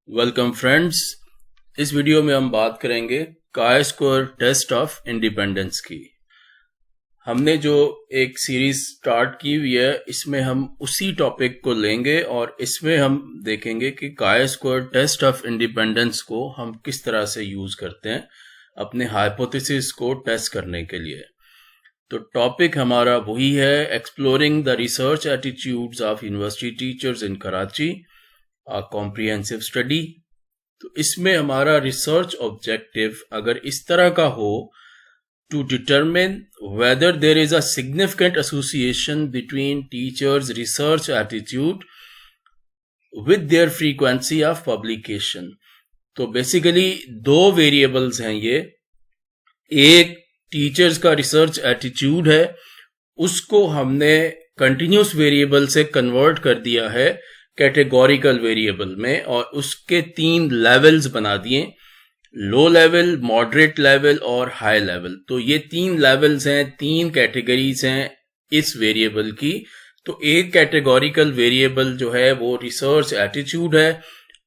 Welcome friends. इस video में हम बात करेंगे chi-square टेस्ट ऑफ इंडिपेंडेंस की। हमने जो एक सीरीज स्टार्ट की हुई है, इसमें हम उसी टॉपिक को लेंगे और इसमें हम देखेंगे कि chi-square टेस्ट ऑफ इंडिपेंडेंस को हम किस तरह से यूज करते हैं अपने हाइपोथेसिस को टेस्ट करने के लिए। तो टॉपिक हमारा वही है, exploring the research attitudes of university teachers in Karachi, a comprehensive study। तो इसमें हमारा रिसर्च ऑब्जेक्टिव अगर इस तरह का हो, to determine whether there is a significant association between teachers' research attitude with their frequency of publication। तो बेसिकली दो वेरिएबल्स हैं ये। एक टीचर्स का रिसर्च एटीट्यूड है, उसको हमने कंटिन्यूस वेरिएबल से कन्वर्ट कर दिया है कैटेगोरिकल वेरिएबल में, और उसके 3 लेवल्स बना दिए, लो लेवल, मॉडरेट लेवल और हाई लेवल। तो ये 3 लेवल्स हैं, 3 कैटेगरीज हैं इस वेरिएबल की। तो एक कैटेगोरिकल वेरिएबल जो है वो रिसर्च एटीट्यूड है,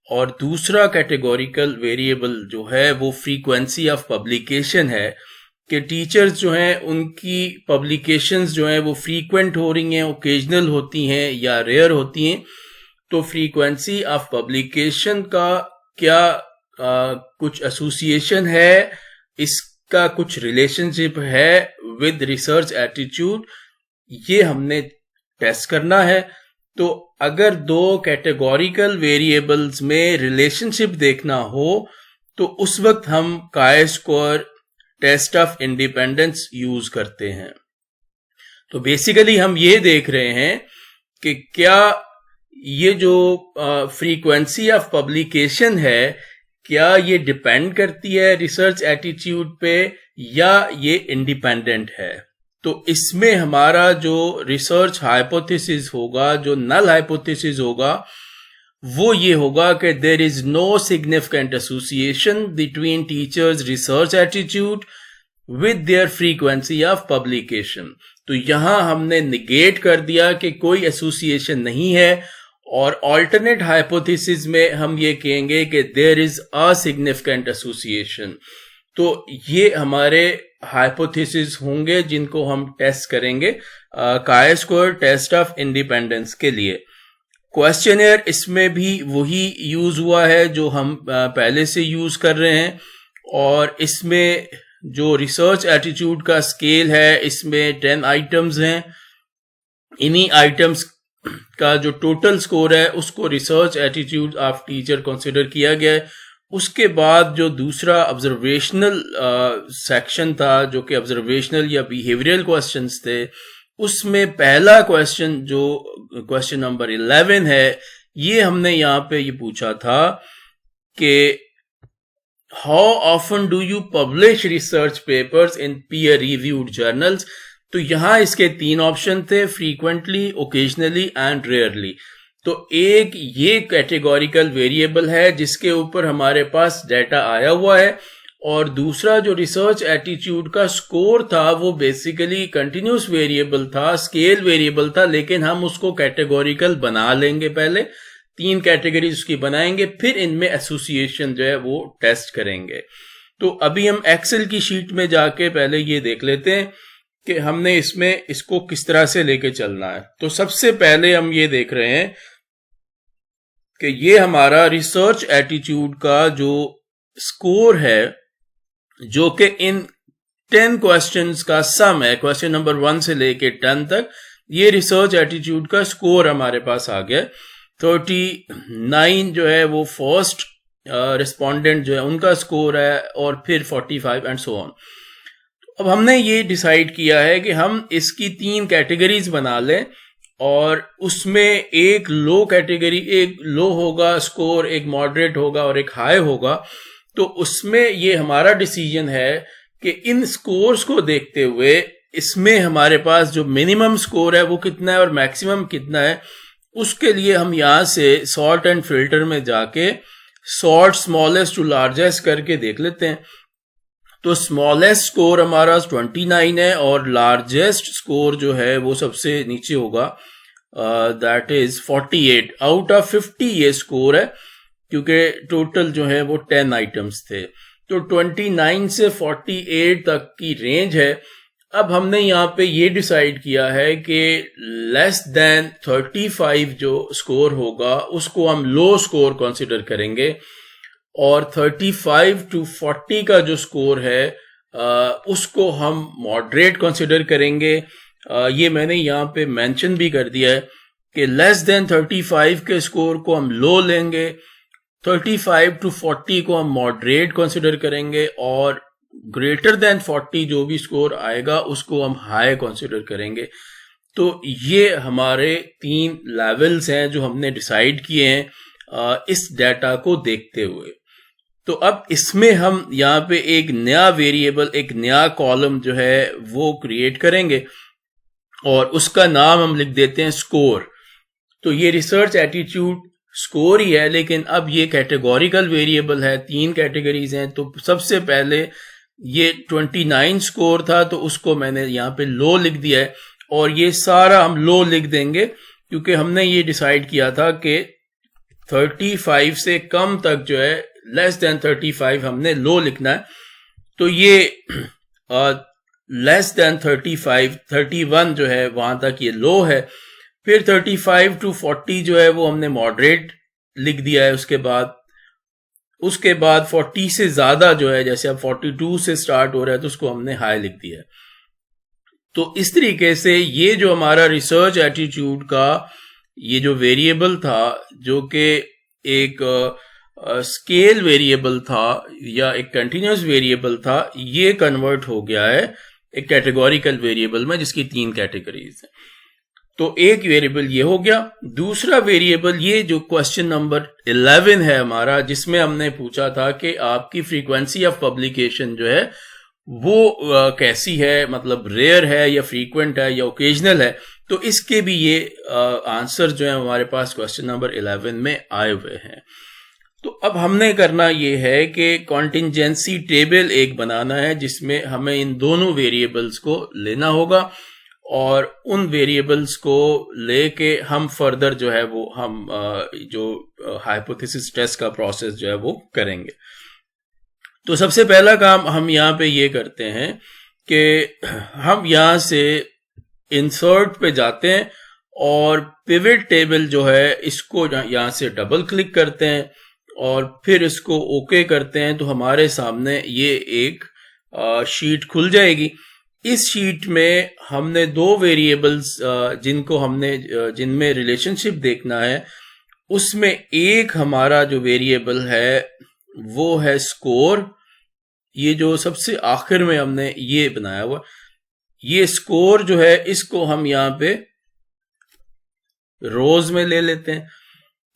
और दूसरा कैटेगोरिकल वेरिएबल जो है वो फ्रीक्वेंसी ऑफ पब्लिकेशन है, कि टीचर्स जो हैं उनकी पब्लिकेशंस जो हैं वो फ्रीक्वेंट हो रही हैं, ओकेजनल होती हैं या रेयर होती हैं। तो फ्रीक्वेंसी ऑफ पब्लिकेशन का क्या कुछ एसोसिएशन है, इसका कुछ रिलेशनशिप है विद रिसर्च एटीट्यूड, ये हमने टेस्ट करना है। तो अगर दो कैटेगोरिकल वेरिएबल्स में रिलेशनशिप देखना हो तो उस वक्त हम chi-square test of independence use करते हैं। तो बेसिकली हम ये देख रहे हैं कि क्या ये जो फ्रीक्वेंसी ऑफ पब्लिकेशन है, क्या ये डिपेंड करती है रिसर्च एटीट्यूड पे या ये इंडिपेंडेंट है। तो इसमें हमारा जो रिसर्च हाइपोथेसिस होगा, जो नल हाइपोथेसिस होगा, वो ये होगा कि there is no significant association between teachers research attitude with their frequency of publication. तो यहां हमने निगेट कर दिया कि कोई एसोसिएशन नहीं है, और ऑल्टरनेट हाइपोथेसिस में हम ये कहेंगे कि there is a significant association. तो ये हमारे हाइपोथेसिस होंगे जिनको हम टेस्ट करेंगे chi-square टेस्ट ऑफ इंडिपेंडेंस के लिए। क्वेश्चनर इसमें भी वही यूज हुआ है जो हम पहले से यूज कर रहे हैं, और इसमें जो रिसर्च एटीट्यूड का स्केल है, इसमें 10 आइटम्स हैं। इन्हीं आइटम्स का जो टोटल स्कोर है उसको research attitude of teacher consider किया गया है। उसके बाद जो दूसरा ऑब्जर्वेशनल सेक्शन था, जो कि ऑब्जर्वेशनल या बिहेवियरल क्वेश्चंस थे, उसमें पहला क्वेश्चन जो क्वेश्चन नंबर 11 है, ये हमने यहाँ पे ये पूछा था कि how often do you publish research papers in peer reviewed journals. तो यहां इसके 3 ऑप्शन थे, फ्रीक्वेंटली, ओकेजनली एंड रेयरली। तो एक ये कैटेगोरिकल वेरिएबल है जिसके ऊपर हमारे पास डाटा आया हुआ है, और दूसरा जो रिसर्च एटीट्यूड का स्कोर था वो बेसिकली कंटिन्यूस वेरिएबल था, स्केल वेरिएबल था, लेकिन हम उसको कैटेगोरिकल बना लेंगे। पहले 3 कैटेगरी उसकी बनाएंगे, फिर इनमें एसोसिएशन जो है वो टेस्ट करेंगे। तो अभी हम एक्सेल की शीट में जाके पहले ये देख लेते हैं कि हमने इसमें इसको किस तरह से लेके चलना है। तो सबसे पहले हम ये देख रहे हैं कि ये हमारा रिसर्च एटीट्यूड का जो स्कोर है, जो कि इन 10 क्वेश्चंस का सम है, क्वेश्चन नंबर 1 से लेके 10 तक, ये रिसर्च एटीट्यूड का स्कोर हमारे पास आ गया। 39 जो है वो फर्स्ट रिस्पोंडेंट जो है उनका स्कोर है, और फिर 45 एंड सो ऑन। अब हमने ये डिसाइड किया है कि हम इसकी 3 कैटेगरीज बना लें, और उसमें एक लो कैटेगरी, एक लो होगा स्कोर, एक मॉडरेट होगा और एक हाई होगा। तो उसमें ये हमारा डिसीजन है कि इन स्कोर्स को देखते हुए इसमें हमारे पास जो मिनिमम स्कोर है वो कितना है और मैक्सिमम कितना है, उसके लिए हम यहां से सॉर्ट एंड फिल्टर में जाके सॉर्ट स्मॉलेस्ट टू लार्जेस्ट करके देख लेते हैं। तो स्मॉलेस्ट स्कोर हमारा 29 है, और लार्जेस्ट स्कोर जो है वो सबसे नीचे होगा, दैट इज 48 आउट ऑफ 50 ये स्कोर है। क्योंकि टोटल जो है वो 10 आइटम्स थे। तो 29 से 48 तक की रेंज है। अब हमने यहाँ पे ये डिसाइड किया है कि लेस देन 35 जो स्कोर होगा उसको हम लो स्कोर कंसिडर करेंगे, और 35 to 40 का जो स्कोर है उसको हम मॉडरेट कंसिडर करेंगे। ये मैंने यहाँ पे मेंशन भी कर दिया है कि लेस देन 35 के स्कोर को हम लो लेंगे, 35 to 40 को हम मॉडरेट कंसिडर करेंगे, और ग्रेटर देन 40 जो भी स्कोर आएगा उसको हम हाई कंसिडर करेंगे। तो ये हमारे 3 लेवल्स हैं जो हमने डिसाइड किए हैं इस डाटा को देखते हुए। तो अब इसमें हम यहाँ पे एक नया वेरिएबल, एक नया कॉलम जो है वो क्रिएट करेंगे, और उसका नाम हम लिख देते हैं स्कोर। तो ये रिसर्च एटीट्यूड स्कोर ही है, लेकिन अब ये कैटेगोरिकल वेरिएबल है, 3 कैटेगरीज हैं। तो सबसे पहले ये 29 स्कोर था, तो उसको मैंने यहाँ पे लो लिख दिया है, और ये सारा हम लो लिख देंगे क्योंकि हमने ये डिसाइड किया था कि 35 से कम तक जो है, लेस देन 35 हमने लो लिखना है। तो ये लेस देन 35, 31 जो है वहां तक ये लो है। फिर 35 to 40 जो है वो हमने मॉडरेट लिख दिया है। उसके बाद 40 से ज्यादा जो है, जैसे अब 42 से स्टार्ट हो रहा है तो उसको हमने हाई लिख दिया है। तो इस तरीके से ये जो हमारा रिसर्च एटीट्यूड का ये जो वेरिएबल था, जो कि एक स्केल वेरिएबल था या एक कंटिन्यूस वेरिएबल था, ये कन्वर्ट हो गया है एक कैटेगोरिकल वेरिएबल में जिसकी 3 कैटेगरीज हैं। तो एक वेरिएबल ये हो गया। दूसरा वेरिएबल ये जो क्वेश्चन नंबर 11 है हमारा, जिसमें हमने पूछा था कि आपकी फ्रीक्वेंसी ऑफ पब्लिकेशन जो है वो कैसी है, मतलब रेयर है या फ्रीक्वेंट है या ओकेजनल है। तो इसके भी ये आंसर जो है हमारे पास क्वेश्चन नंबर 11 में आए हुए हैं। तो अब हमने करना ये है कि कॉन्टिंजेंसी टेबल एक बनाना है जिसमें हमें इन दोनों वेरिएबल्स को लेना होगा, और उन वेरिएबल्स को लेके हम फर्दर जो है वो हम जो हाइपोथेसिस टेस्ट का प्रोसेस जो है वो करेंगे। तो सबसे पहला काम हम यहाँ पे ये करते हैं कि हम यहाँ से इंसर्ट पे जाते हैं और पिवट टेबल जो है इसको यहाँ से डबल क्लिक करते हैं और फिर इसको ओके करते हैं। तो हमारे सामने ये एक शीट खुल जाएगी। इस शीट में हमने 2 वेरिएबल्स जिनमें रिलेशनशिप देखना है, उसमें एक हमारा जो वेरिएबल है वो है स्कोर। ये जो सबसे आखिर में हमने ये बनाया हुआ, ये स्कोर जो है इसको हम यहाँ पे रोज में ले लेते हैं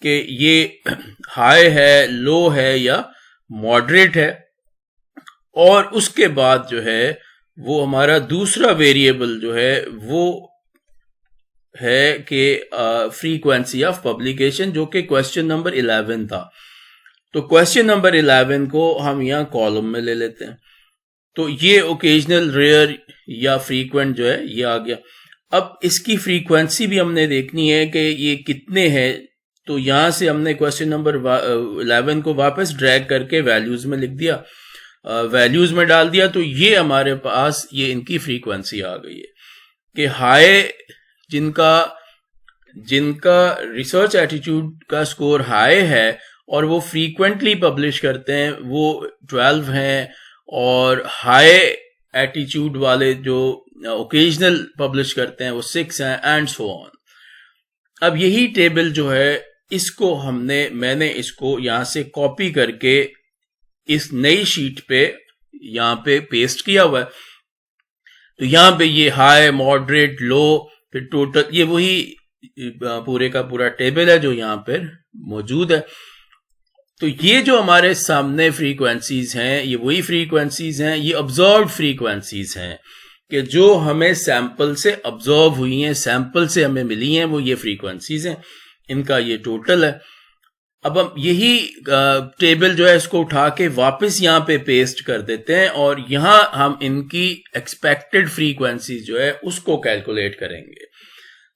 कि ये हाई है, लो है या मॉडरेट है। और उसके बाद जो है वो हमारा दूसरा वेरिएबल जो है वो है कि फ्रीक्वेंसी ऑफ पब्लिकेशन, जो कि क्वेश्चन नंबर 11 था। तो क्वेश्चन नंबर 11 को हम यहाँ कॉलम में ले लेते हैं। तो ये ओकेजनल, रेयर या फ्रीक्वेंट जो है ये आ गया। अब इसकी फ्रीक्वेंसी भी हमने देखनी है कि ये कितने हैं। तो यहां से हमने क्वेश्चन नंबर 11 को वापस ड्रैग करके वैल्यूज में लिख दिया, वैल्यूज में डाल दिया। तो ये हमारे पास ये इनकी फ्रीक्वेंसी आ गई है कि हाई, जिनका रिसर्च एटीट्यूड का स्कोर हाई है और वो फ्रीक्वेंटली पब्लिश करते हैं वो 12 हैं, और हाई एटीट्यूड वाले जो ओकेजनल पब्लिश करते हैं वो 6 हैं, एंड सो ऑन। अब यही टेबल जो है इसको मैंने इसको यहां से कॉपी करके इस नई शीट पे यहां पे पेस्ट किया हुआ है। तो यहां पे ये हाई, मॉडरेट, लो, फिर टोटल, ये वही पूरे का पूरा टेबल है जो यहां पर मौजूद है। तो ये जो हमारे सामने फ्रीक्वेंसीज हैं ये वही फ्रीक्वेंसीज हैं, ये ऑब्जर्व्ड फ्रीक्वेंसीज हैं कि जो हमें सैंपल से ऑब्जर्व हुई हैं, सैंपल से हमें मिली हैं, वो ये फ्रीक्वेंसीज हैं। इनका ये टोटल है। अब हम यही टेबल जो है इसको उठा के वापस यहाँ पे पेस्ट कर देते हैं और यहां हम इनकी एक्सपेक्टेड फ्रीक्वेंसी जो है उसको कैलकुलेट करेंगे।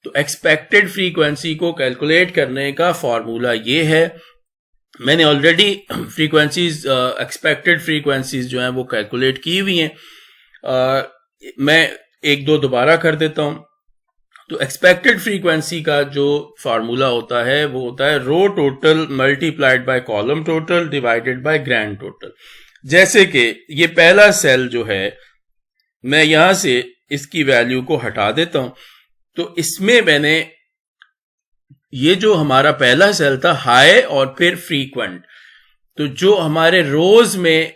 तो एक्सपेक्टेड फ्रीक्वेंसी को कैलकुलेट करने का फॉर्मूला ये है मैंने ऑलरेडी फ्रीक्वेंसीज, एक्सपेक्टेड फ्रीक्वेंसीज जो हैं वो कैलकुलेट की हुई हैं। मैं एक दो दोबारा कर देता हूं। तो एक्सपेक्टेड फ्रीक्वेंसी का जो फार्मूला होता है वो होता है row total multiplied by column total divided by grand total. जैसे कि ये पहला सेल जो है, मैं यहां से इसकी वैल्यू को हटा देता हूं, तो इसमें मैंने ये जो हमारा पहला सेल था हाई और फिर फ्रीक्वेंट, तो जो हमारे रोज में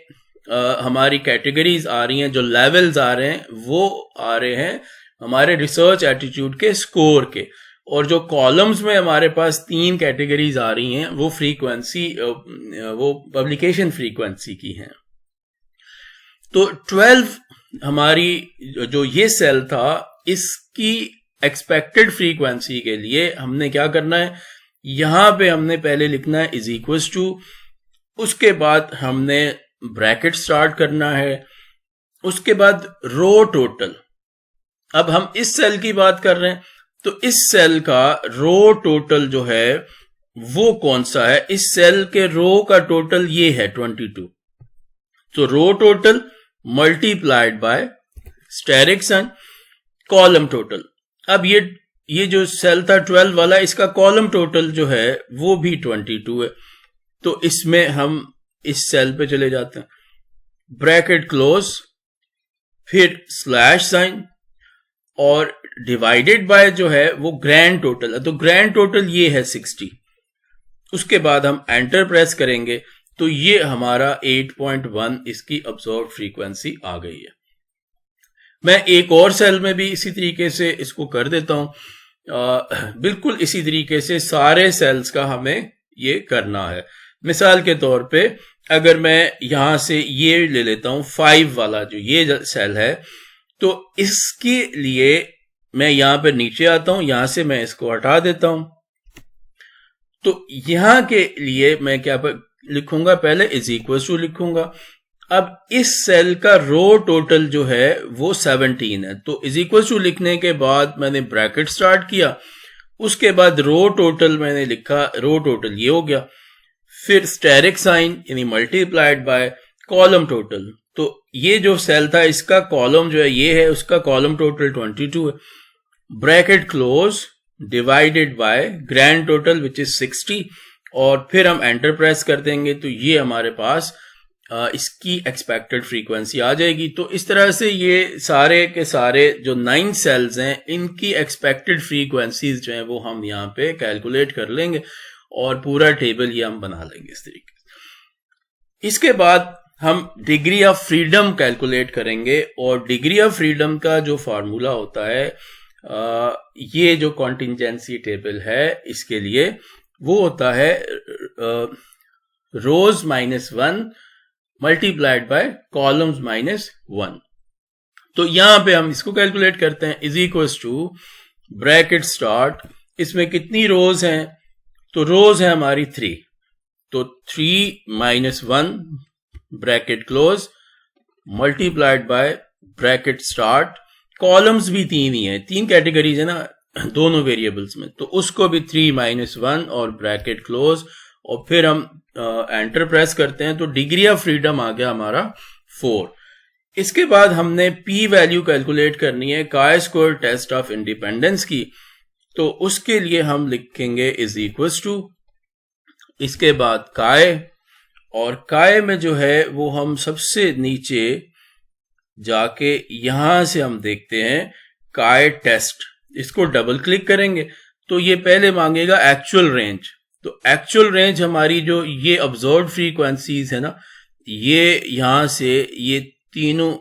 हमारी कैटेगरीज आ रही हैं, जो लेवल्स आ रहे हैं, वो आ रहे हैं हमारे रिसर्च एटीट्यूड के स्कोर के। और जो कॉलम्स में हमारे पास 3 कैटेगरीज आ रही हैं वो फ्रीक्वेंसी, वो पब्लिकेशन फ्रीक्वेंसी की हैं। तो 12 हमारी जो ये सेल था, इसकी एक्सपेक्टेड फ्रीक्वेंसी के लिए हमने क्या करना है, यहां पे हमने पहले लिखना है इज इक्वल्स टू, उसके बाद हमने ब्रैकेट स्टार्ट करना है, उसके बाद रो टोटल। अब हम इस सेल की बात कर रहे हैं, तो इस सेल का रो टोटल जो है वो कौन सा है, इस सेल के रो का टोटल ये है 22। तो रो टोटल मल्टीप्लाइड बाय स्टेरिक सन कॉलम टोटल। अब ये जो सेल था 12 वाला, इसका कॉलम टोटल जो है वो भी 22 है। तो इसमें हम इस सेल पे चले जाते हैं, ब्रैकेट क्लोज, फिर स्लैश साइन, और डिवाइडेड बाय जो है वो ग्रैंड टोटल है। तो ग्रैंड टोटल ये है 60। उसके बाद हम एंटर प्रेस करेंगे तो ये हमारा 8.1 इसकी ऑब्जर्व्ड फ्रीक्वेंसी आ गई है। मैं एक और सेल में भी इसी तरीके से इसको कर देता हूं। बिल्कुल इसी तरीके से सारे सेल्स का हमें ये करना है। मिसाल के तौर पे अगर मैं यहां से ये ले लेता हूं 5 वाला जो ये सेल है, तो इसके लिए मैं यहां पर नीचे आता हूं, यहां से मैं इसको हटा देता हूं। तो यहां के लिए मैं क्या लिखूंगा, पहले इज इक्वल टू लिखूंगा। अब इस सेल का रो टोटल जो है वो 17 है। तो इज इक्वल टू लिखने के बाद मैंने ब्रैकेट स्टार्ट किया, उसके बाद रो टोटल मैंने लिखा, रो टोटल ये हो गया, फिर स्टेरिक साइन यानी मल्टीप्लाइड बाय कॉलम टोटल। तो ये जो सेल था इसका कॉलम जो है ये है, उसका कॉलम टोटल 22 है, bracket close divided by grand total which is 60, और फिर हम एंटर प्रेस कर देंगे तो ये हमारे पास इसकी एक्सपेक्टेड फ्रीक्वेंसी आ जाएगी। तो इस तरह से ये सारे के सारे जो 9 सेल्स हैं इनकी एक्सपेक्टेड फ्रीक्वेंसीज जो हैं वो हम यहाँ पे कैलकुलेट कर लेंगे और पूरा टेबल ये हम बना लेंगे इस तरीके से। इसके बाद हम डिग्री ऑफ फ्रीडम कैलकुलेट करेंगे, और डिग्री ऑफ फ्रीडम का जो फार्मूला होता है, ये जो कॉन्टिंजेंसी टेबल है इसके लिए वो होता है रोज -1 मल्टीप्लाइड बाय कॉलम्स -1। तो यहां पे हम इसको कैलकुलेट करते हैं, is equals to bracket start, इसमें कितनी रोज हैं, तो रोज है हमारी 3, तो 3 - 1 bracket close multiplied by bracket start, columns भी 3 ही है, 3 कैटेगरीज है ना दोनों वेरिएबल्स में, तो उसको भी 3 - 1 और ब्रैकेट क्लोज, और फिर हम एंटर प्रेस करते हैं तो डिग्री ऑफ फ्रीडम आ गया हमारा 4। इसके बाद हमने पी वैल्यू कैलकुलेट करनी है chi-square टेस्ट ऑफ इंडिपेंडेंस की, तो उसके लिए हम लिखेंगे इज इक्वल्स टू, इसके बाद chi, और chi में जो है वो हम सबसे नीचे जाके यहां से हम देखते हैं chi टेस्ट, इसको डबल क्लिक करेंगे तो ये पहले मांगेगा एक्चुअल रेंज। तो एक्चुअल रेंज हमारी जो ये ऑब्जर्व्ड फ्रीक्वेंसीज है ना, ये यहां से ये तीनों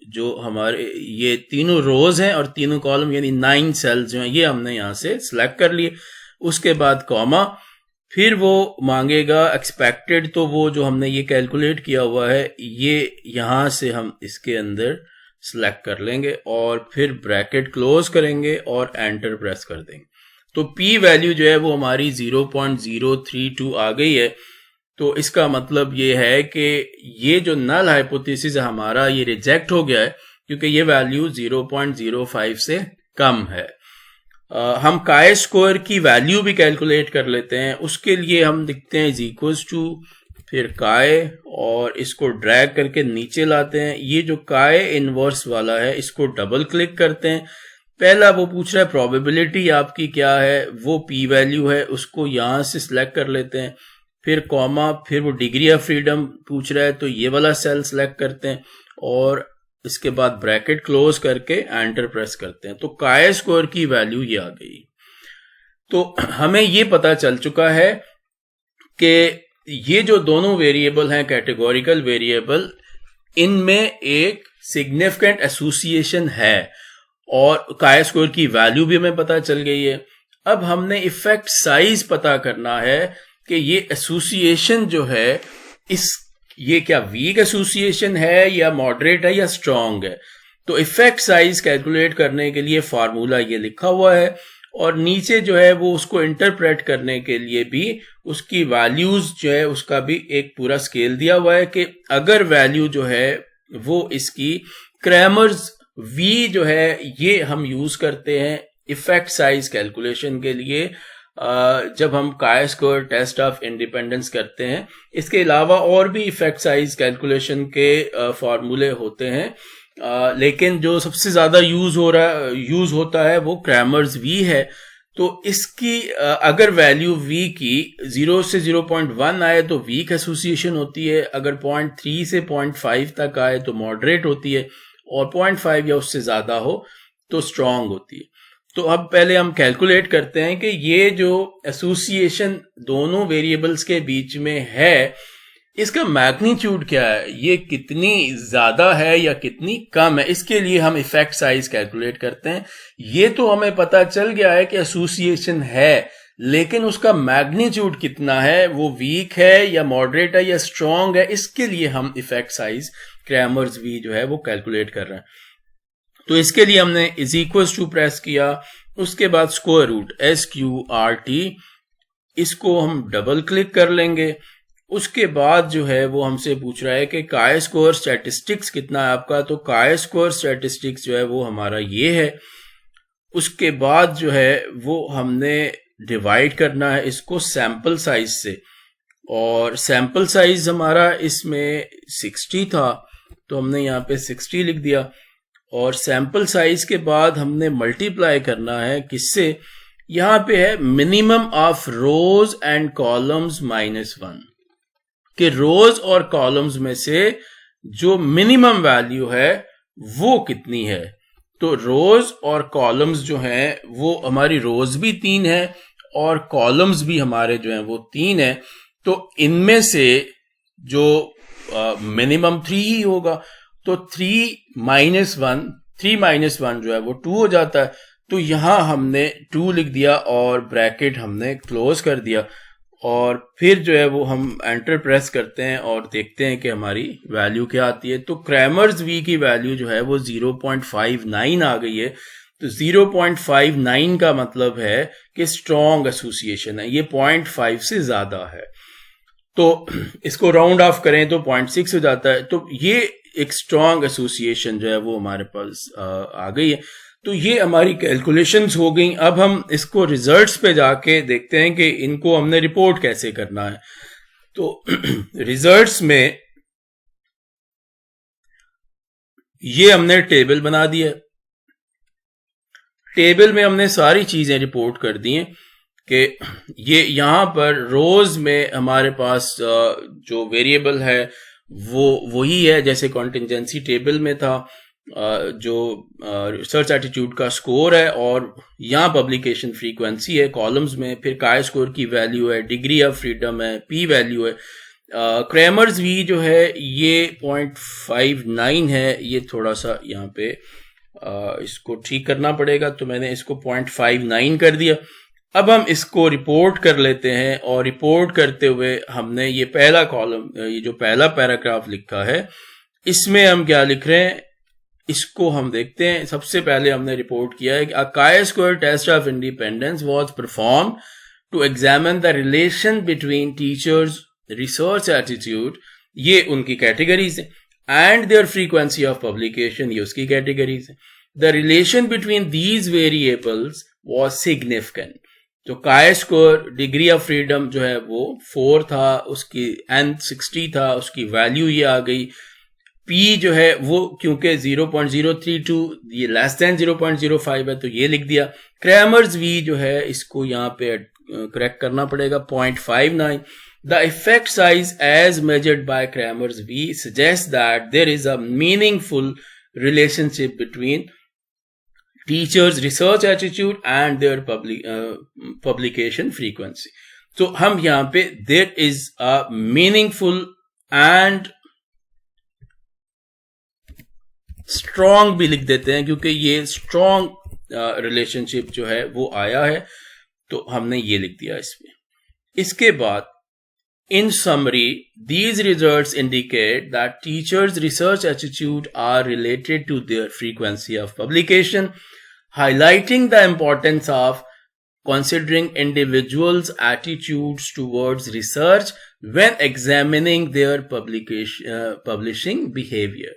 जो हमारे ये तीनों रोज हैं और तीनों कॉलम यानी 9 सेल्स जो हैं ये हमने यहां से सिलेक्ट कर लिए। उसके बाद कॉमा, फिर वो मांगेगा एक्सपेक्टेड, तो वो जो हमने ये कैलकुलेट किया हुआ है ये यहां से हम इसके अंदर सिलेक्ट कर लेंगे और फिर ब्रैकेट क्लोज करेंगे और एंटर प्रेस कर देंगे। तो पी वैल्यू जो है वो हमारी 0.032 आ गई है। तो इसका मतलब ये है कि ये जो नल हाइपोथेसिस है हमारा ये रिजेक्ट हो गया है, क्योंकि ये वैल्यू 0.05 से कम है। हम काय स्क्वायर की वैल्यू भी कैलकुलेट कर लेते हैं। उसके लिए हम लिखते हैं इज इक्वल्स टू फिर काय और इसको ड्रैग करके नीचे लाते हैं। ये जो काय इनवर्स वाला है इसको डबल क्लिक करते हैं। पहला वो पूछ रहा है प्रोबेबिलिटी आपकी क्या है, वो पी वैल्यू है, उसको यहां से सिलेक्ट कर लेते हैं। फिर कॉमा, फिर वो डिग्री ऑफ फ्रीडम पूछ रहा है तो ये वाला सेल सिलेक्ट करते हैं और इसके बाद ब्रैकेट क्लोज करके एंटर प्रेस करते हैं। तो काय स्क्वायर की वैल्यू ये आ गई। तो हमें ये पता चल चुका है कि ये जो दोनों वेरिएबल हैं कैटेगोरिकल वेरिएबल, इनमें एक सिग्निफिकेंट एसोसिएशन है और काय स्क्वायर की वैल्यू भी हमें पता चल गई है। अब हमने इफेक्ट साइज पता करना है कि ये एसोसिएशन जो है ये क्या वीक एसोसिएशन है या मॉडरेट है या स्ट्रांग है। तो इफेक्ट साइज कैलकुलेट करने के लिए फार्मूला ये लिखा हुआ है और नीचे जो है वो उसको इंटरप्रेट करने के लिए भी उसकी वैल्यूज जो है उसका भी एक पूरा स्केल दिया हुआ है कि अगर वैल्यू जो है वो इसकी क्रैमर्स वी जो है ये हम यूज करते हैं इफेक्ट साइज कैलकुलेशन के लिए जब हम काय स्क्वायर टेस्ट ऑफ इंडिपेंडेंस करते हैं। इसके अलावा और भी इफेक्ट साइज कैलकुलेशन के फॉर्मूले होते हैं, लेकिन जो सबसे ज्यादा यूज होता है वो क्रैमर्स वी है। तो इसकी अगर वैल्यू v की 0 से 0.1 आए तो वीक एसोसिएशन होती है, अगर 0.3 से 0.5 तक आए तो मॉडरेट होती है और 0.5 या उससे ज्यादा हो तो स्ट्रांग होती है। तो अब पहले हम कैलकुलेट करते हैं कि ये जो एसोसिएशन दोनों वेरिएबल्स के बीच में है इसका मैग्नीट्यूड क्या है, ये कितनी ज्यादा है या कितनी कम है। इसके लिए हम इफेक्ट साइज कैलकुलेट करते हैं। ये तो हमें पता चल गया है कि एसोसिएशन है, लेकिन उसका मैग्नीट्यूड कितना है, वो वीक है या मॉडरेट है या स्ट्रांग है, इसके लिए हम इफेक्ट साइज क्रैमर्स वी जो है वो कैलकुलेट कर रहे हैं। तो इसके लिए हमने इज इक्वल्स टू प्रेस किया, उसके बाद स्क्वायर रूट SQRT, इसको हम डबल क्लिक कर लेंगे। उसके बाद जो है वो हमसे पूछ रहा है कि काय स्क्वायर स्टैटिस्टिक्स कितना है आपका। तो काय स्क्वायर स्टैटिस्टिक्स जो है वो हमारा ये है। उसके बाद जो है वो हमने डिवाइड करना है इसको सैंपल साइज से, और सैंपल साइज हमारा इसमें 60 था तो हमने यहाँ पे 60 लिख दिया। और सैंपल साइज के बाद हमने मल्टीप्लाई करना है किससे, यहां पे है minimum of rose and columns -1, कि रोज और कॉलम्स में से जो मिनिमम वैल्यू है वो कितनी है। तो रोज और कॉलम्स जो हैं वो हमारी रोज भी 3 है और कॉलम्स भी हमारे जो हैं वो 3 है। तो इनमें से जो मिनिमम 3 ही होगा। तो 3 - 1 जो है वो 2 हो जाता है। तो यहां हमने 2 लिख दिया और ब्रैकेट हमने क्लोज कर दिया और फिर जो है वो हम एंटर प्रेस करते हैं और देखते हैं कि हमारी वैल्यू क्या आती है। तो क्रैमर्स वी की वैल्यू जो है वो 0.59 आ गई है। तो 0.59 का मतलब है कि स्ट्रॉन्ग एसोसिएशन है, ये 0.5 से ज्यादा है। तो इसको राउंड ऑफ करें तो 0.6 हो जाता है। तो ये एक स्ट्रॉन्ग एसोसिएशन जो है वो हमारे पास आ गई है। तो ये हमारी कैलकुलेशंस हो गई। अब हम इसको रिजल्ट्स पे जाके देखते हैं कि इनको हमने रिपोर्ट कैसे करना है। तो रिजल्ट्स में ये हमने टेबल बना दिया। टेबल में हमने सारी चीजें रिपोर्ट कर दी हैं कि ये यहां पर रोज में हमारे पास जो वेरिएबल है वो वही है जैसे कॉन्टिंजेंसी टेबल में था, जो रिसर्च एटीट्यूड का स्कोर है और यहाँ पब्लिकेशन फ्रीक्वेंसी है कॉलम्स में, फिर काय स्कोर की वैल्यू है, डिग्री ऑफ फ्रीडम है, पी वैल्यू है। क्रैमर्स वी जो है ये 0.59 है। ये थोड़ा सा यहाँ पे इसको ठीक करना पड़ेगा, तो मैंने इसको 0.59 कर दिया। अब हम इसको रिपोर्ट कर लेते हैं और रिपोर्ट करते हुए हमने ये पहला कॉलम, ये जो पहला पैराग्राफ लिखा है, इसमें हम क्या लिख रहे हैं इसको हम देखते हैं। सबसे पहले हमने रिपोर्ट किया है कि a chi square test of independence was performed to examine the relation between teachers research attitude, ये उनकी कैटेगरीज है, and their frequency of publication, ये उसकी कैटेगरीज है। The relation between these variables was significant. तो काय स्कोर डिग्री ऑफ फ्रीडम जो है वो 4 था, उसकी n 60 था, उसकी वैल्यू ये आ गई. P जो है वो क्योंकि 0.032 ये लेस देन 0.05 है तो ये लिख दिया. क्रैमर्स V जो है इसको यहाँ पे करेक्ट करना पड़ेगा 0.59. The effect size as measured by Kramer's V suggests that there is a meaningful relationship between teachers' research attitude and their publication frequency. तो हम यहाँ पे there is a meaningful and strong भी लिख देते हैं क्योंकि ये strong relationship जो है वो आया है तो हमने ये लिख दिया इसमें. इसके बाद in summary, these results indicate that teachers' research attitude are related to their frequency of publication, highlighting the importance of considering individuals' attitudes towards research when examining their publishing behavior.